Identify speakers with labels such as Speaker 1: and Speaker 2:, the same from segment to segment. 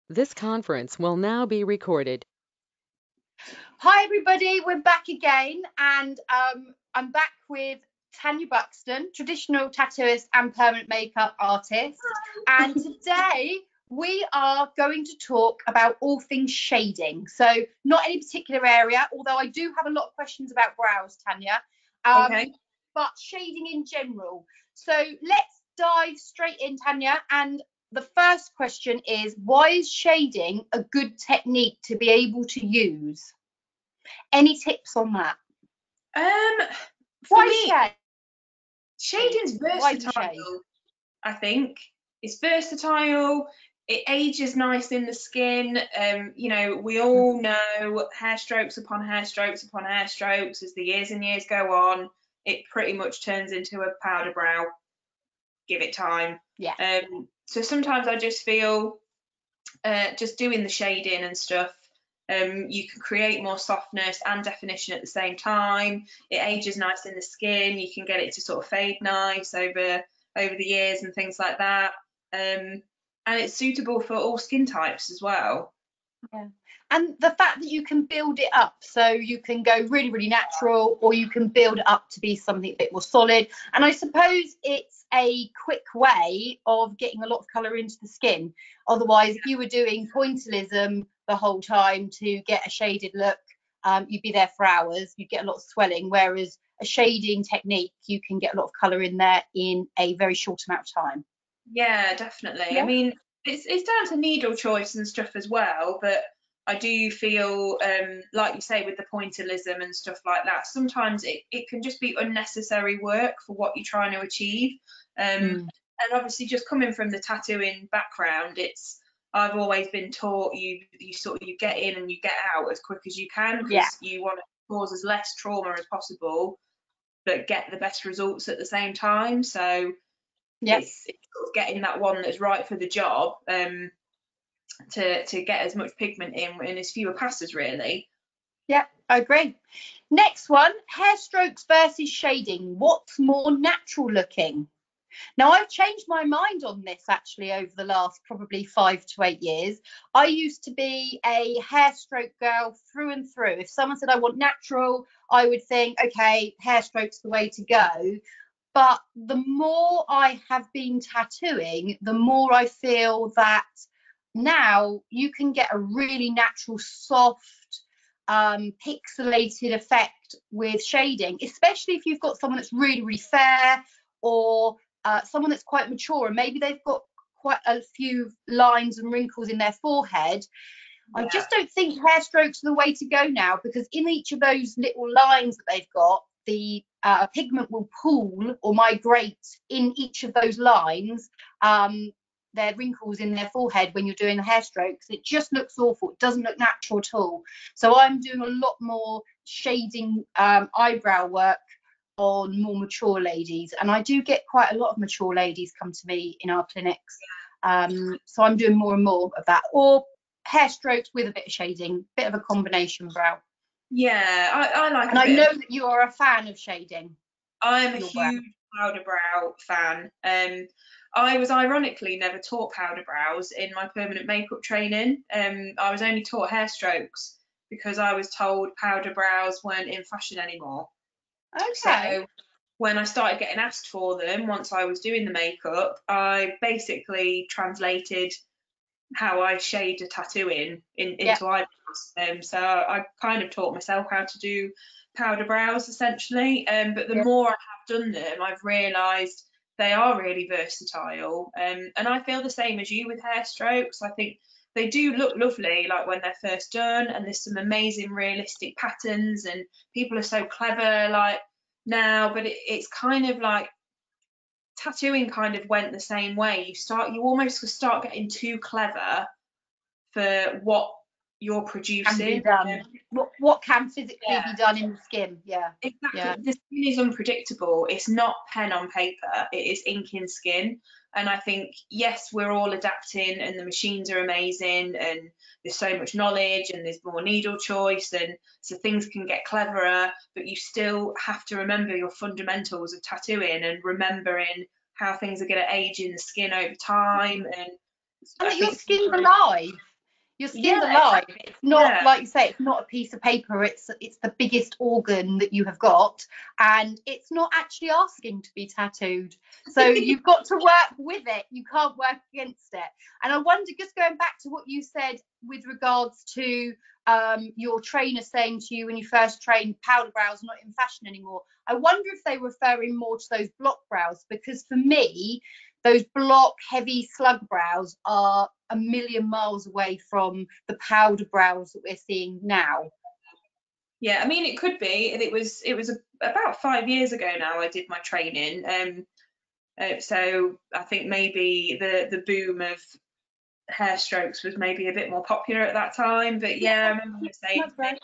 Speaker 1: This conference will now be recorded.
Speaker 2: Hi everybody, we're back again, and I'm back with Tanya Buxton, traditional tattooist and permanent makeup artist. And today we are going to talk about all things shading. So not any particular area, although I do have a lot of questions about brows, Tanya.
Speaker 3: Okay.
Speaker 2: But shading in general. So let's dive straight in, Tanya. And the first question is, why is shading a good technique to be able to use? Any tips on that?
Speaker 3: For me,
Speaker 2: shade?
Speaker 3: shading's versatile. I think it's versatile. It ages nice in the skin. You know, we all know hair strokes upon hair strokes upon hair strokes. As the years and years go on, it pretty much turns into a powder brow. Give it time.
Speaker 2: Yeah.
Speaker 3: So sometimes I just feel just doing the shading and stuff, you can create more softness and definition at the same time. It ages nice in the skin. You can get it to sort of fade nice over the years and things like that. And it's suitable for all skin types as well.
Speaker 2: Yeah. And the fact that you can build it up, so you can go really, really natural, or you can build it up to be something a bit more solid. And I suppose it's a quick way of getting a lot of colour into the skin. Otherwise, if you were doing pointillism the whole time to get a shaded look, you'd be there for hours. You'd get a lot of swelling, whereas a shading technique, you can get a lot of colour in there in a very short amount of time.
Speaker 3: Yeah, definitely.
Speaker 2: Yeah.
Speaker 3: I mean, it's down to needle choice and stuff as well, but I do feel, like you say, with the pointillism and stuff like that, sometimes it can just be unnecessary work for what you're trying to achieve. And obviously, just coming from the tattooing background, I've always been taught you get in and you get out as quick as you can, because you want to cause as less trauma as possible, but get the best results at the same time. So it's sort of getting that one that's right for the job, to get as much pigment in as fewer passes, really.
Speaker 2: Yeah, I agree. Next one, hair strokes versus shading. What's more natural looking? Now, I've changed my mind on this actually over the last probably 5 to 8 years. I used to be a hair stroke girl through and through. If someone said I want natural, I would think, okay, hair stroke's the way to go. But the more I have been tattooing, the more I feel that now you can get a really natural, soft, pixelated effect with shading, especially if you've got someone that's really, really fair, or someone that's quite mature and maybe they've got quite a few lines and wrinkles in their forehead. I just don't think hair strokes are the way to go now, because in each of those little lines that they've got, the pigment will pool or migrate in each of those lines. Their wrinkles in their forehead when you're doing the hair strokes, it just looks awful. It doesn't look natural at all. So I'm doing a lot more shading eyebrow work on more mature ladies, and I do get quite a lot of mature ladies come to me in our clinics. So I'm doing more and more of that, or hair strokes with a bit of shading, bit of a combination brow.
Speaker 3: Yeah, I like.
Speaker 2: And I know that you are a fan of shading.
Speaker 3: I'm a huge powder brow fan. I was ironically never taught powder brows in my permanent makeup training. I was only taught hair strokes because I was told powder brows weren't in fashion anymore.
Speaker 2: Okay.
Speaker 3: So when I started getting asked for them, once I was doing the makeup, I basically translated how I shade a tattoo into eyebrows. So I kind of taught myself how to do powder brows essentially. But the more I have done them, I've realised they are really versatile. And I feel the same as you with hair strokes. I think they do look lovely, like when they're first done, and there's some amazing realistic patterns, and people are so clever like now, but it's kind of like tattooing kind of went the same way. You almost start getting too clever for what you're producing.
Speaker 2: What can physically be done in the skin.
Speaker 3: Exactly. The skin is unpredictable. It's not pen on paper, it is ink in skin. And I think, yes, we're all adapting and the machines are amazing and there's so much knowledge and there's more needle choice, and so things can get cleverer, but you still have to remember your fundamentals of tattooing and remembering how things are going to age in the skin over time. And
Speaker 2: that your skin's alive. Your skin's
Speaker 3: Yeah,
Speaker 2: alive.
Speaker 3: exactly.
Speaker 2: It's not,
Speaker 3: Yeah.
Speaker 2: like you say, it's not a piece of paper. It's the biggest organ that you have got, and it's not actually asking to be tattooed. So you've got to work with it. You can't work against it. And I wonder, just going back to what you said with regards to your trainer saying to you when you first trained, powder brows are not in fashion anymore. I wonder if they were referring more to those block brows, because for me, those block heavy slug brows are a million miles away from the powder brows that we're seeing now.
Speaker 3: Yeah, I mean, it could be. It was about 5 years ago now I did my training. So I think maybe the boom of hair strokes was maybe a bit more popular at that time. But yeah, I remember you saying
Speaker 2: That's right.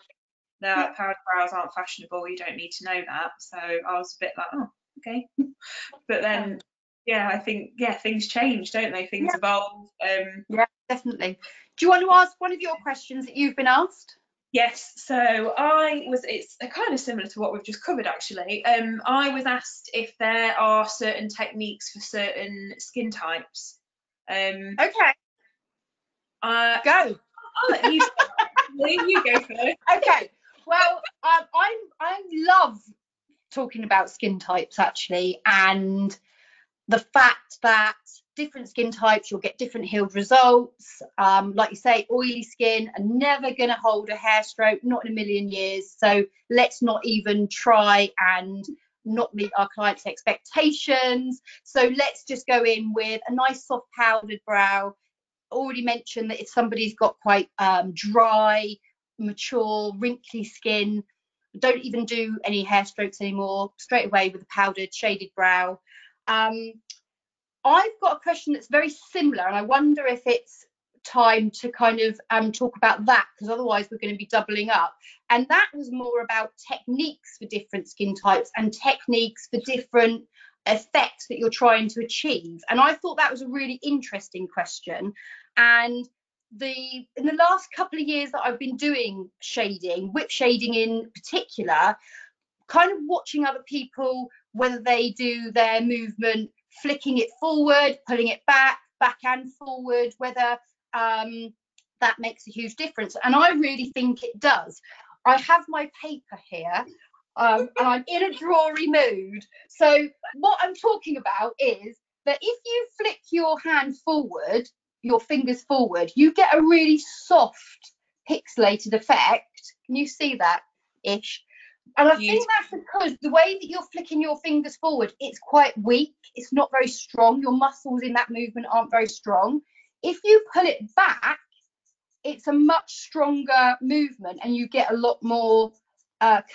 Speaker 3: that powder brows aren't fashionable. You don't need to know that. So I was a bit like, oh, okay. But then, yeah, I think things change, don't they? Things evolve.
Speaker 2: Yeah, definitely. Do you want to ask one of your questions that you've been asked?
Speaker 3: Yes, so it's kind of similar to what we've just covered actually. I was asked if there are certain techniques for certain skin types.
Speaker 2: Okay. Go.
Speaker 3: I'll let you start. You go first.
Speaker 2: Okay. Well, I love talking about skin types actually, and the fact that different skin types, you'll get different healed results. Like you say, oily skin are never going to hold a hair stroke, not in a million years. So let's not even try and not meet our clients' expectations. So let's just go in with a nice soft powdered brow. Already mentioned that if somebody's got quite dry, mature, wrinkly skin, don't even do any hair strokes anymore, straight away with a powdered shaded brow. I've got a question that's very similar, and I wonder if it's time to kind of talk about that, because otherwise we're going to be doubling up. And that was more about techniques for different skin types and techniques for different effects that you're trying to achieve. And I thought that was a really interesting question. And in the last couple of years that I've been doing shading, whip shading in particular, kind of watching other people, whether they do their movement flicking it forward, pulling it back and forward, whether that makes a huge difference. And I really think it does. I have my paper here, and I'm in a drawery mood. So what I'm talking about is that if you flick your hand forward, your fingers forward, you get a really soft pixelated effect. Can you see that ish? And I think that's because the way that you're flicking your fingers forward, it's quite weak. It's not very strong. Your muscles in that movement aren't very strong. If you pull it back, it's a much stronger movement and you get a lot more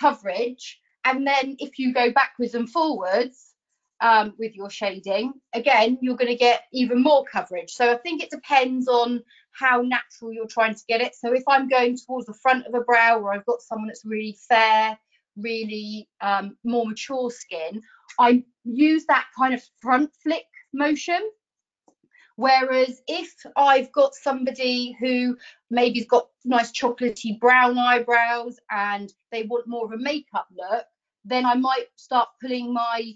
Speaker 2: coverage. And then if you go backwards and forwards with your shading, again, you're going to get even more coverage. So I think it depends on how natural you're trying to get it. So if I'm going towards the front of a brow, or I've got someone that's really fair, really more mature skin, I use that kind of front flick motion. Whereas if I've got somebody who maybe's got nice chocolatey brown eyebrows and they want more of a makeup look, then I might start pulling my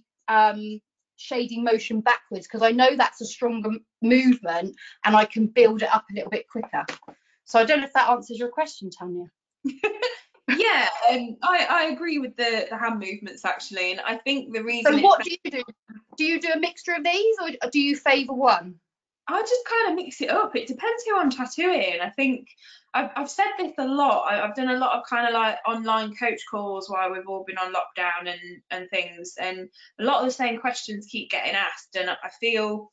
Speaker 2: shading motion backwards, because I know that's a stronger movement and I can build it up a little bit quicker. So I don't know if that answers your question, Tanya.
Speaker 3: Yeah, I agree with the hand movements actually, and I think the reason.
Speaker 2: So what do you do? Do you do a mixture of these, or do you favour one?
Speaker 3: I just kind of mix it up. It depends who I'm tattooing. I think I've said this a lot. I've done a lot of kind of like online coach calls while we've all been on lockdown and things, and a lot of the same questions keep getting asked, and I feel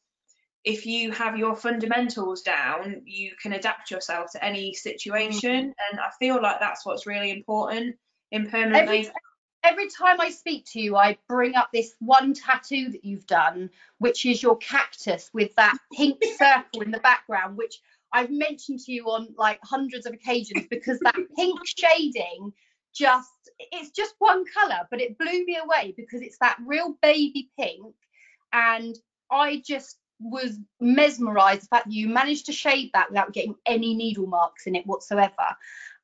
Speaker 3: if you have your fundamentals down, you can adapt yourself to any situation. And I feel like that's what's really important in permanent.
Speaker 2: Every time I speak to you, I bring up this one tattoo that you've done, which is your cactus with that pink circle in the background, which I've mentioned to you on like hundreds of occasions, because that pink shading it's just one colour, but it blew me away because it's that real baby pink. And I just was mesmerised the fact that you managed to shade that without getting any needle marks in it whatsoever.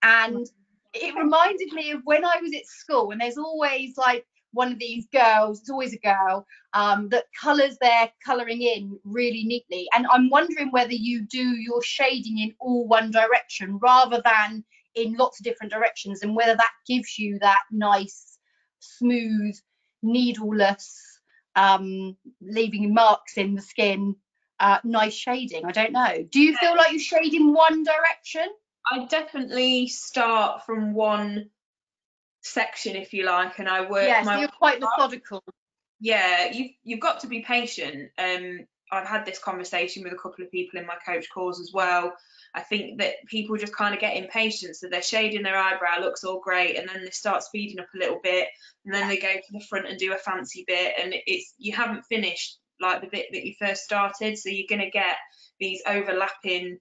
Speaker 2: And it reminded me of when I was at school, and there's always like one of these girls, it's always a girl, that colours their colouring in really neatly. And I'm wondering whether you do your shading in all one direction rather than in lots of different directions, and whether that gives you that nice, smooth, needleless, leaving marks in the skin, nice shading. I don't know. Do you feel like you shade in one direction?
Speaker 3: I definitely start from one section, if you like, and I work
Speaker 2: so you're quite methodical.
Speaker 3: Yeah, you've got to be patient. I've had this conversation with a couple of people in my coach calls as well. I think that people just kind of get impatient, so they're shading their eyebrow, looks all great, and then they start speeding up a little bit, and then they go to the front and do a fancy bit, and you haven't finished like the bit that you first started, so you're going to get these overlapping,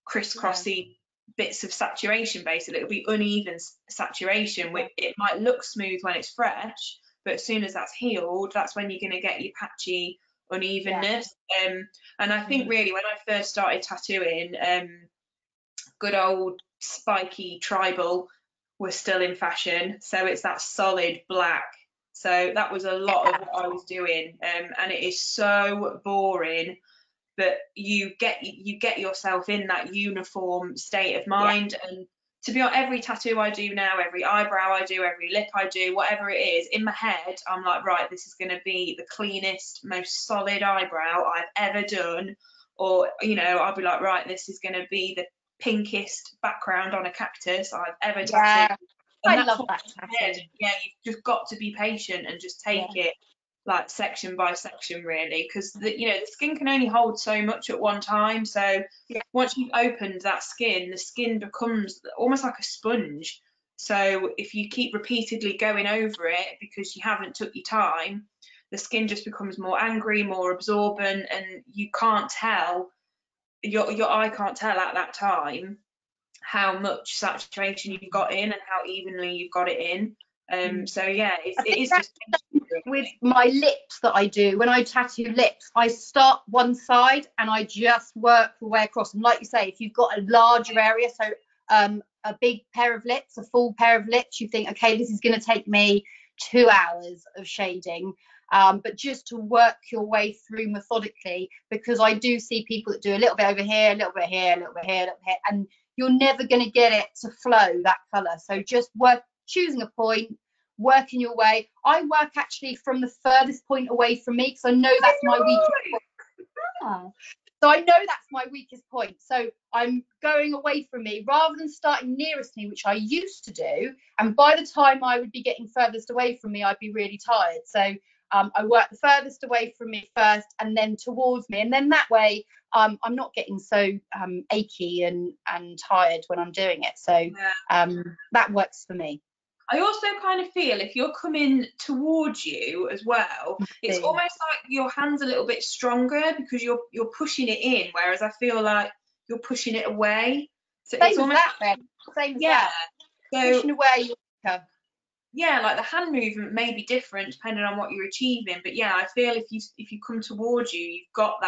Speaker 3: crisscrossy bits of saturation. Basically, it'll be uneven saturation. It might look smooth when it's fresh, but as soon as that's healed, that's when you're going to get your patchy unevenness. And I think really when I first started tattooing, good old spiky tribal was still in fashion, so it's that solid black. So that was a lot of what I was doing, and it is so boring. But you get yourself in that uniform state of mind. And to be honest, every tattoo I do now, every eyebrow I do, every lip I do, whatever it is, in my head, I'm like, right, this is going to be the cleanest, most solid eyebrow I've ever done. Or, I'll be like, right, this is going to be the pinkest background on a cactus I've ever tattooed. And
Speaker 2: I love that tattoo.
Speaker 3: Yeah, you've just got to be patient and just take it like section by section, really, because the skin can only hold so much at one time. So once you've opened that skin, the skin becomes almost like a sponge. So if you keep repeatedly going over it because you haven't took your time, the skin just becomes more angry, more absorbent, and you can't tell, your eye can't tell at that time how much saturation you've got in and how evenly you've got it in. So yeah, it is just
Speaker 2: with my lips that I do. When I tattoo lips, I start one side and I just work the way across. And like you say, if you've got a larger area, so a big pair of lips, a full pair of lips, you think, okay, this is going to take me 2 hours of shading. But just to work your way through methodically, because I do see people that do a little bit over here, a little bit here, a little bit here, a little bit here, and you're never going to get it to flow, that colour. So just choosing a point, working your way. I work actually from the furthest point away from me, because I know that's my weakest point. So I know that's my weakest point. So I'm going away from me rather than starting nearest me, which I used to do. And by the time I would be getting furthest away from me, I'd be really tired. So I work the furthest away from me first and then towards me. And then that way I'm not getting so achy and tired when I'm doing it. So that works for me.
Speaker 3: I also kind of feel if you're coming towards you as well, it's almost like your hand's a little bit stronger because you're pushing it in, whereas I feel like you're pushing it away. So
Speaker 2: same
Speaker 3: it's almost
Speaker 2: as that, same as that. So pushing away,
Speaker 3: yeah, like the hand movement may be different depending on what you're achieving, but yeah, I feel if you come towards you, you've got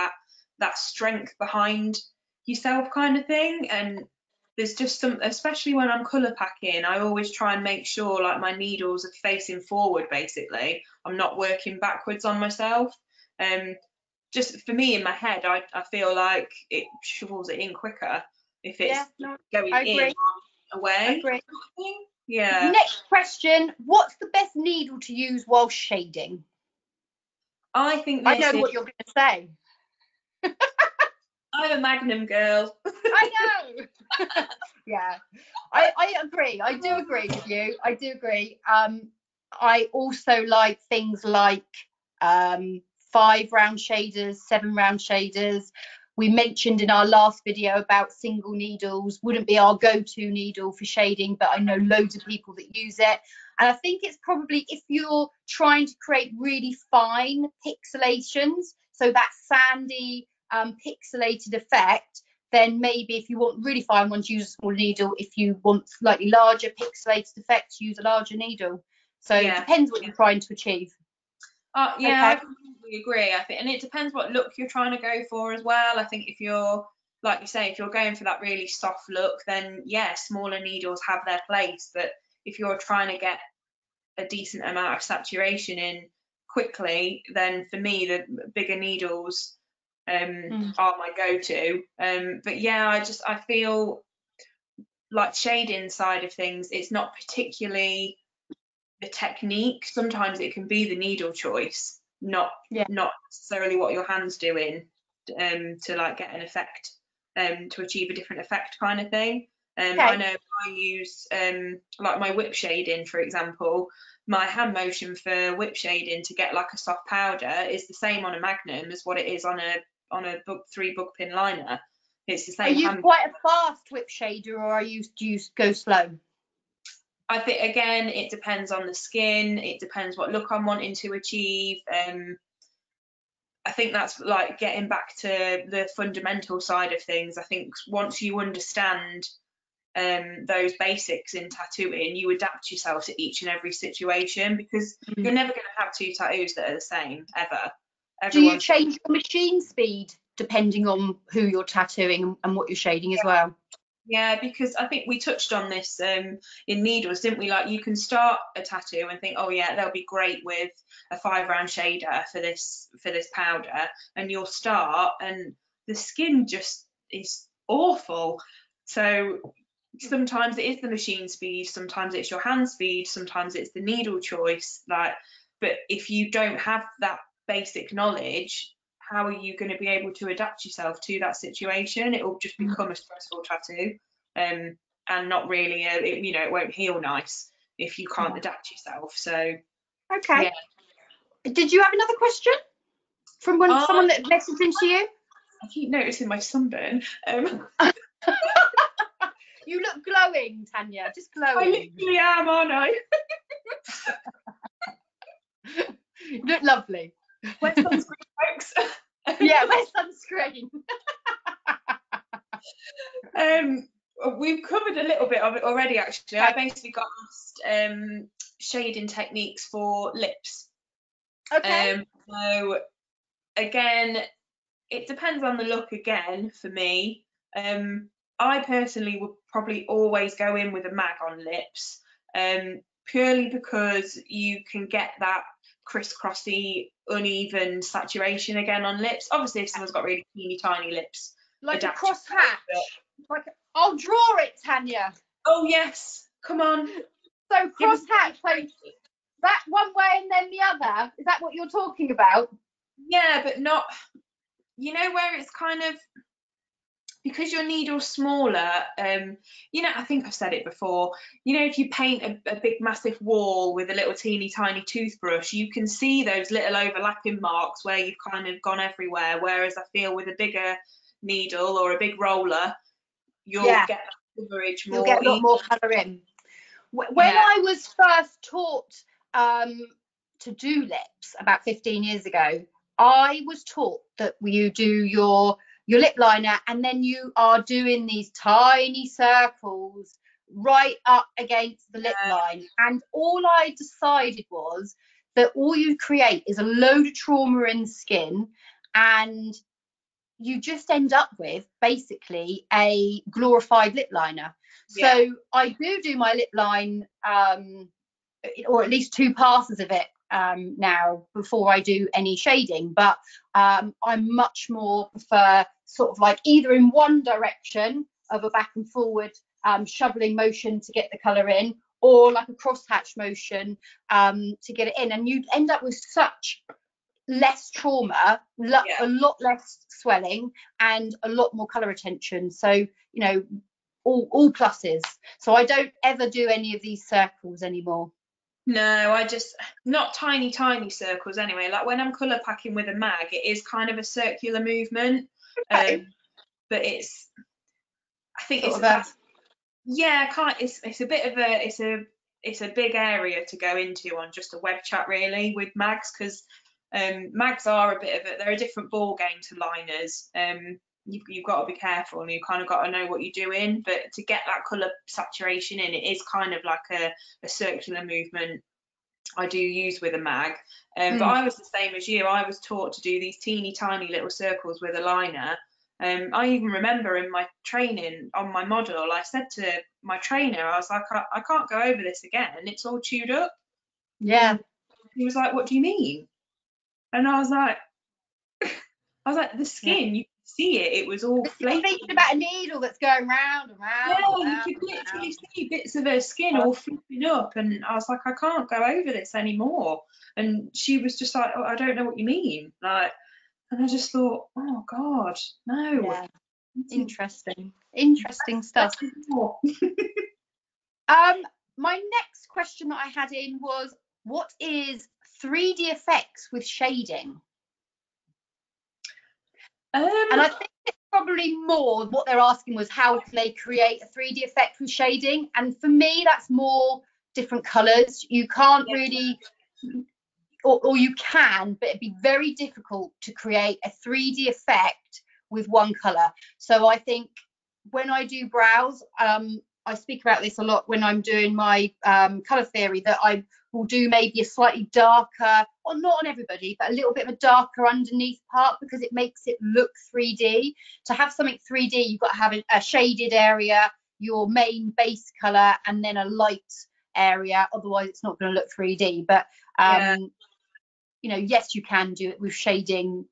Speaker 3: that strength behind yourself kind of thing. And there's just some, especially when I'm colour packing, I always try and make sure like my needles are facing forward. Basically, I'm not working backwards on myself. Just for me in my head, I feel like it shovels it in quicker if it's going in away.
Speaker 2: I agree.
Speaker 3: Yeah.
Speaker 2: Next question: what's the best needle to use while shading?
Speaker 3: I think
Speaker 2: I know what you're going to say.
Speaker 3: I'm a Magnum girl.
Speaker 2: I know. Yeah, I agree. I do agree with you. I do agree. I also like things like 5-round shaders, 7-round shaders. We mentioned in our last video about single needles. Wouldn't be our go-to needle for shading, but I know loads of people that use it. And I think it's probably if you're trying to create really fine pixelations, so that sandy, pixelated effect, then maybe if you want really fine ones, use a small needle. If you want slightly larger pixelated effects, use a larger needle. So it depends what you're trying to achieve.
Speaker 3: I completely agree. I think, and it depends what look you're trying to go for as well. I think if you're, like you say, if you're going for that really soft look, then yeah, smaller needles have their place. But if you're trying to get a decent amount of saturation in quickly, then for me the bigger needles are my go-to. But yeah, I feel like shading side of things, it's not particularly the technique. Sometimes it can be the needle choice, not necessarily what your hand's doing, to like get an effect, to achieve a different effect kind of thing. I know I use like my whip shading, for example. My hand motion for whip shading to get like a soft powder is the same on a Magnum as what it is on a 3 book pin liner. It's the same.
Speaker 2: Are you quite a fast whip shader, or do you go slow?
Speaker 3: I think again it depends on the skin. It depends what look I'm wanting to achieve. I think that's like getting back to the fundamental side of things. I think once you understand those basics in tattooing, you adapt yourself to each and every situation, because you're never going to have 2 tattoos that are the same ever.
Speaker 2: Do you change your machine speed depending on who you're tattooing and what you're shading as well?
Speaker 3: Yeah, because I think we touched on this in needles, didn't we? Like, you can start a tattoo and think, oh yeah, they'll be great with a 5-round shader for this powder, and you'll start and the skin just is awful. So sometimes it is the machine speed, sometimes it's your hand speed, sometimes it's the needle choice. Like, but if you don't have that basic knowledge, how are you going to be able to adapt yourself to that situation? It will just become a stressful tattoo, and not really it won't heal nice if you can't adapt yourself. So
Speaker 2: okay, yeah. Did you have another question from someone that messaged into you?
Speaker 3: I keep noticing my sunburn.
Speaker 2: You look glowing, Tanya, just glowing.
Speaker 3: I literally am, aren't I?
Speaker 2: You look lovely.
Speaker 3: Wear sunscreen, folks.
Speaker 2: Yeah, wear sunscreen.
Speaker 3: We've covered a little bit of it already, actually. I basically got asked shading techniques for lips.
Speaker 2: Okay.
Speaker 3: So again, it depends on the look again for me. I personally would probably always go in with a mag on lips, purely because you can get that crisscrossy, uneven saturation again on lips. Obviously, if someone's got really teeny tiny lips,
Speaker 2: like a cross hatch. Like I'll draw it, Tanya.
Speaker 3: Oh yes, come on.
Speaker 2: So cross hatch, so that one way and then the other. Is that what you're talking about?
Speaker 3: Yeah, but not. You know where it's kind of, because your needle's smaller, I think I've said it before, if you paint a big massive wall with a little teeny tiny toothbrush, you can see those little overlapping marks where you've kind of gone everywhere, whereas I feel with a bigger needle or a big roller, you'll get that coverage more.
Speaker 2: You'll get a lot more colour in. When I was first taught to do lips about 15 years ago, I was taught that you do your lip liner and then you are doing these tiny circles right up against the lip line, and all I decided was that all you create is a load of trauma in the skin, and you just end up with basically a glorified lip liner. So I do my lip line, or at least 2 passes of it now before I do any shading, but I much more prefer sort of like either in one direction of a back and forward shoveling motion to get the colour in, or like a crosshatch motion to get it in, and you'd end up with such less trauma, a lot less swelling, and a lot more colour retention. So all pluses. So I don't ever do any of these circles anymore.
Speaker 3: No, I just, not tiny circles anyway. Like when I'm colour packing with a mag, it is kind of a circular movement. But I think it's a bit of it's a big area to go into on just a web chat really with mags, because mags are they're a different ball game to liners. You've got to be careful and you've kind of got to know what you're doing, but to get that colour saturation in, it is kind of like a circular movement I do use with a mag. But I was the same as you. I was taught to do these teeny tiny little circles with a liner. I even remember in my training on my model, I said to my trainer, I was like, I can't go over this again, it's all chewed up.
Speaker 2: Yeah.
Speaker 3: And he was like, what do you mean? And I was like, the skin, you could see it. It was all
Speaker 2: You're
Speaker 3: flaky.
Speaker 2: thinking about a needle that's going round and
Speaker 3: Yeah,
Speaker 2: round and
Speaker 3: you
Speaker 2: round
Speaker 3: could
Speaker 2: and
Speaker 3: literally
Speaker 2: round.
Speaker 3: see bits of her skin all flipping up, and I was like, I can't go over this anymore. And she was just like, oh, I don't know what you mean. Like, and I just thought, oh God, no.
Speaker 2: Yeah. Interesting stuff.
Speaker 3: More.
Speaker 2: My next question that I had in was, what is 3D effects with shading? And I think it's probably more what they're asking was, how can they create a 3D effect with shading? And for me, that's more different colors. You can't really, or you can, but it'd be very difficult to create a 3D effect with one color. So I think when I do brows, I speak about this a lot when I'm doing my color theory, that I will do maybe a slightly darker, or not on everybody, but a little bit of a darker underneath part, because it makes it look 3D. To have something 3D, you've got to have a shaded area, your main base color, and then a light area. Otherwise, it's not going to look 3D. But you know, yes, you can do it with shading,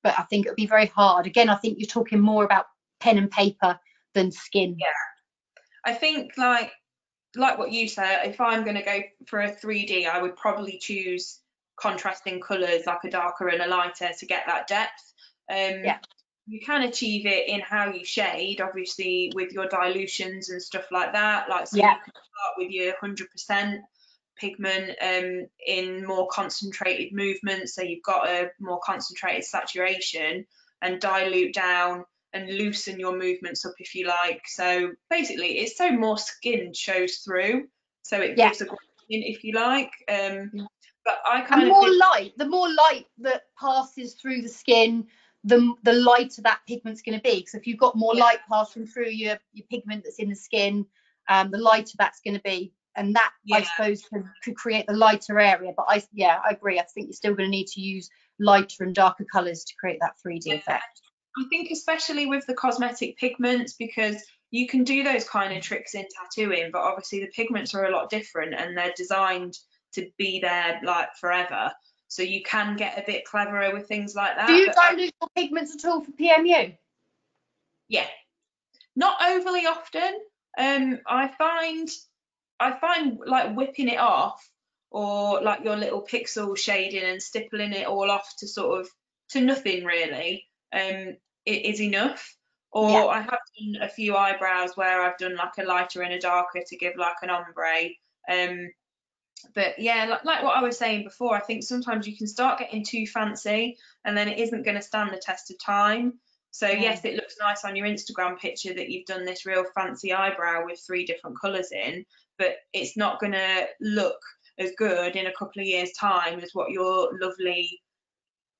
Speaker 2: but I think it would be very hard. Again, I think you're talking more about pen and paper than skin.
Speaker 3: Yeah, I think like what you said, if I'm going to go for a 3D, I would probably choose contrasting colours, like a darker and a lighter, to get that depth. You can achieve it in how you shade, obviously, with your dilutions and stuff like that. Like, so you can start with your 100% pigment in more concentrated movements, so you've got a more concentrated saturation, and dilute down and loosen your movements up, if you like. So basically, it's so more skin shows through, so it gives a gradient, if you like. But I kind of
Speaker 2: more light, the more light that passes through the skin, the lighter that pigment's going to be. So if you've got more light passing through your pigment that's in the skin, the lighter that's going to be. And that, I suppose, could create the lighter area. But I agree. I think you're still going to need to use lighter and darker colours to create that 3D effect.
Speaker 3: I think especially with the cosmetic pigments, because you can do those kind of tricks in tattooing, but obviously the pigments are a lot different and they're designed to be there like forever. So you can get a bit cleverer with things like that.
Speaker 2: Do you dilute your pigments at all for PMU?
Speaker 3: Yeah, not overly often. I find like whipping it off, or like your little pixel shading and stippling it all off to sort of to nothing really, it is enough. Or I have done a few eyebrows where I've done like a lighter and a darker to give like an ombre. But yeah, like what I was saying before, I think sometimes you can start getting too fancy and then it isn't going to stand the test of time. So yes, it looks nice on your Instagram picture that you've done this real fancy eyebrow with 3 different colours in, but it's not going to look as good in a couple of years' time as what your lovely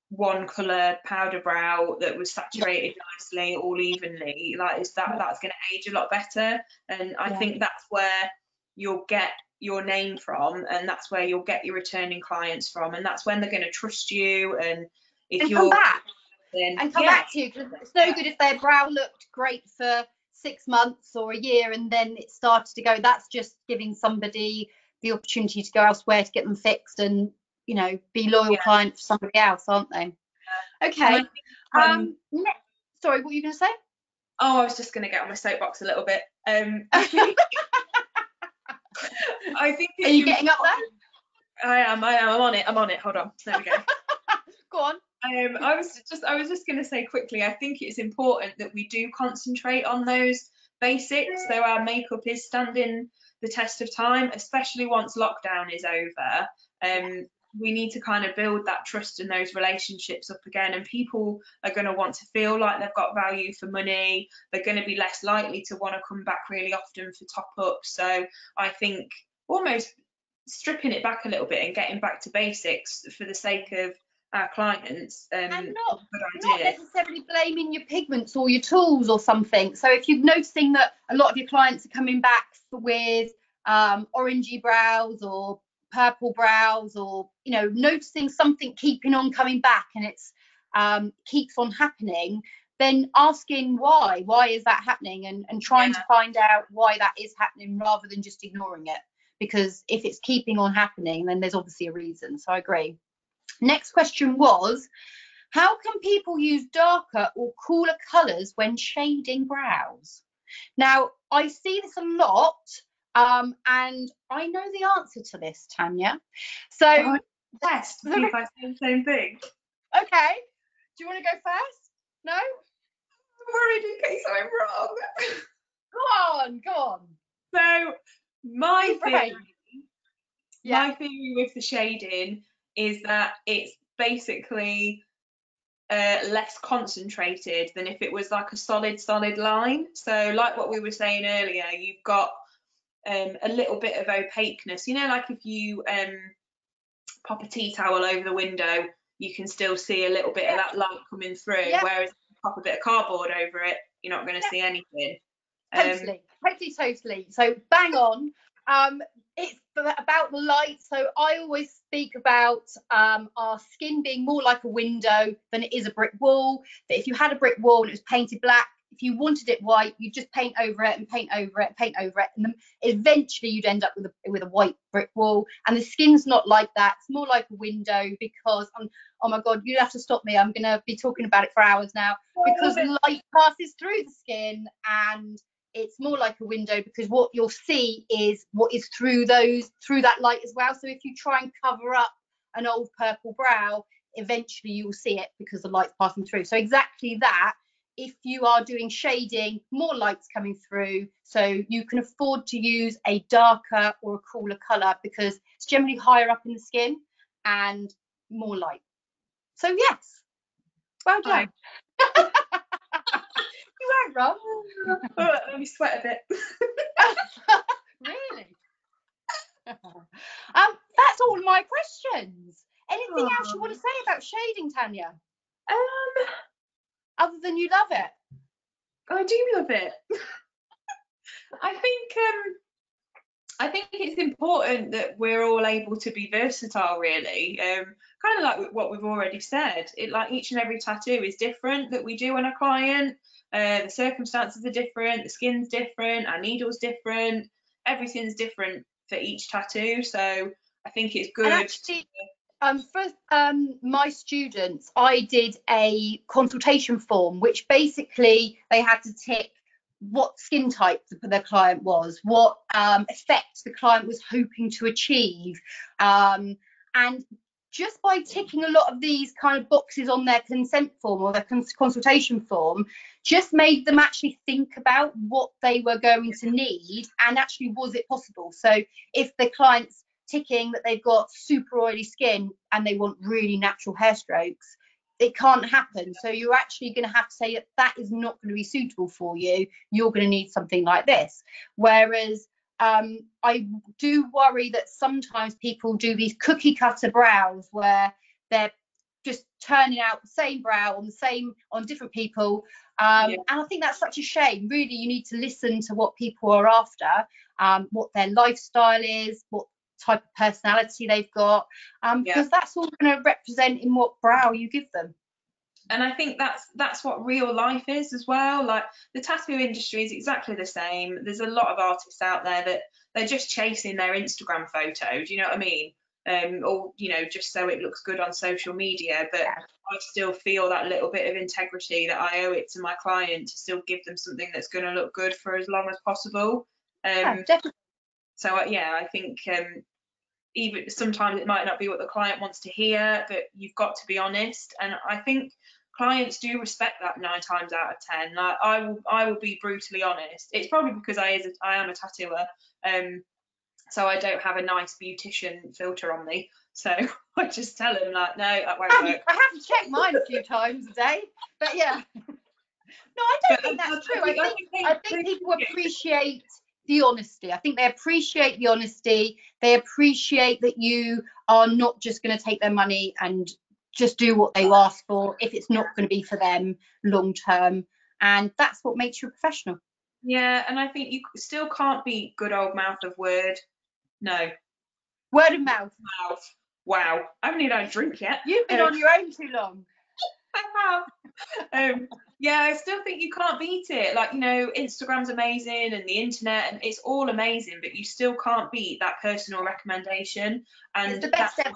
Speaker 3: one colour powder brow that was saturated nicely, all evenly. Like, is that's going to age a lot better. And I think that's where you'll get your name from, and that's where you'll get your returning clients from, and that's when they're going to trust you. And if you're
Speaker 2: come back to you, because it's no good if their brow looked great for 6 months or a year and then it started to go. That's just giving somebody the opportunity to go elsewhere to get them fixed and, you know, be loyal client for somebody else, aren't they? Okay. Sorry, what were you going to say?
Speaker 3: Oh, I was just going to get on my soapbox a little bit. I think.
Speaker 2: Are you getting up there?
Speaker 3: I am. I'm on it. Hold on. There we go.
Speaker 2: Go on.
Speaker 3: I was just going to say quickly, I think it's important that we do concentrate on those basics, so our makeup is standing the test of time, especially once lockdown is over. We need to kind of build that trust and those relationships up again, and people are going to want to feel like they've got value for money. They're going to be less likely to want to come back really often for top-ups. So I think almost stripping it back a little bit and getting back to basics for the sake of our clients,
Speaker 2: and not necessarily blaming your pigments or your tools or something. So if you're noticing that a lot of your clients are coming back with orangey brows or purple brows, or, you know, noticing something keeping on coming back and it's keeps on happening, then asking why is that happening, and trying to find out why that is happening rather than just ignoring it. because if it's keeping on happening, then there's obviously a reason. So I agree. Next question was, how can people use darker or cooler colours when shading brows? Now, I see this a lot, and I know the answer to this, Tanya. So,
Speaker 3: Test to see if I say the same thing.
Speaker 2: Okay. Do you want to go first? No?
Speaker 3: I'm worried in case I'm wrong.
Speaker 2: Go on.
Speaker 3: So, my
Speaker 2: Right.
Speaker 3: theory with the shading is that it's basically less concentrated than if it was like a solid line. So like what we were saying earlier, you've got a little bit of opaqueness, you know, like if you pop a tea towel over the window, you can still see a little bit of that light coming through, whereas if you pop a bit of cardboard over it, you're not going to see anything.
Speaker 2: Totally. So bang on. It's about the light. So I always speak about our skin being more like a window than it is a brick wall. That if you had a brick wall and it was painted black, if you wanted it white, you just paint over it, and then eventually you'd end up with a white brick wall. And the skin's not like that. It's more like a window, because oh my God, you have to stop me. I'm going to be talking about it for hours now, because light passes through the skin, and it's more like a window, because what you'll see is what is through that light as well. So if you try and cover up an old purple brow, eventually you'll see it because the light's passing through. So exactly that. If you are doing shading, more light's coming through, so you can afford to use a darker or a cooler colour, because it's generally higher up in the skin and more light. So yes, well done. You weren't wrong.
Speaker 3: Let me sweat a bit.
Speaker 2: Really? That's all my questions. Anything else you want to say about shading, Tanya? Other than you love it.
Speaker 3: I do love it. I think it's important that we're all able to be versatile, really. Kind of like what we've already said. Like each and every tattoo is different that we do on a client. The circumstances are different, the skin's different, our needle's different, everything's different for each tattoo. So I think it's good.
Speaker 2: And actually, for my students, I did a consultation form, which basically they had to tick what skin type the client was, what effect the client was hoping to achieve, and just by ticking a lot of these kind of boxes on their consent form or their consultation form, just made them actually think about what they were going to need, and actually was it possible. So if the client's ticking that they've got super oily skin and they want really natural hair strokes, it can't happen. So you're actually going to have to say that is not going to be suitable for you. You're going to need something like this. Whereas I do worry that sometimes people do these cookie cutter brows where they're just turning out the same brow on different people. And I think that's such a shame. Really, you need to listen to what people are after, what their lifestyle is, what type of personality they've got, because that's all going to represent in what brow you give them.
Speaker 3: And I think that's what real life is as well. Like the tattoo industry is exactly the same. There's a lot of artists out there that they're just chasing their Instagram photo, do you know what I mean? Or, you know, just so it looks good on social media. But I still feel that little bit of integrity that I owe it to my client to still give them something that's going to look good for as long as possible.
Speaker 2: Definitely.
Speaker 3: So I think even sometimes it might not be what the client wants to hear, but you've got to be honest. And I think clients do respect that 9 times out of 10. Like I will be brutally honest. It's probably because I am a tattooer, so I don't have a nice beautician filter on me. So I just tell them like, no, that won't work.
Speaker 2: I have to check mine a few times a day, but yeah. No, I don't think that's true. I think people appreciate the honesty. I think they appreciate the honesty. They appreciate that you are not just going to take their money and just do what they ask for if it's not going to be for them long term. And that's what makes you a professional.
Speaker 3: Yeah, and I think you still can't beat good old mouth of word. No.
Speaker 2: Word of mouth.
Speaker 3: Wow. I haven't even had a drink yet.
Speaker 2: You've been on your own too long.
Speaker 3: Yeah, I still think you can't beat it. Like, you know, Instagram's amazing and the internet, and it's all amazing, but you still can't beat that personal recommendation. And
Speaker 2: It's the best ever.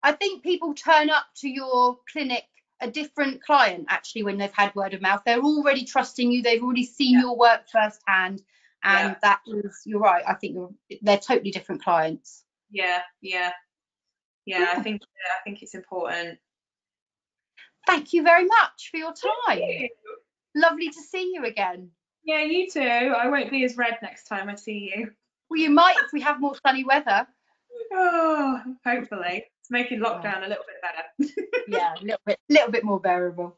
Speaker 2: I think people turn up to your clinic a different client actually when they've had word of mouth. They're already trusting you. They've already seen your work firsthand, and that is, you're right. I think they're totally different clients.
Speaker 3: Yeah.
Speaker 2: Cool.
Speaker 3: I think it's important.
Speaker 2: Thank you very much for your time.
Speaker 3: Thank you.
Speaker 2: Lovely to see you again.
Speaker 3: Yeah, you too. I won't be as red next time I see you.
Speaker 2: Well, you might if we have more sunny weather.
Speaker 3: Oh, hopefully. It's making lockdown a little bit better.
Speaker 2: Yeah, a little bit more bearable.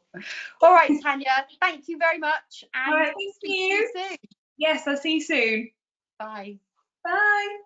Speaker 2: All right, Tanya, thank you very much. And
Speaker 3: All right, thank
Speaker 2: speak to you soon.
Speaker 3: Yes, I'll see you soon.
Speaker 2: Bye.
Speaker 3: Bye.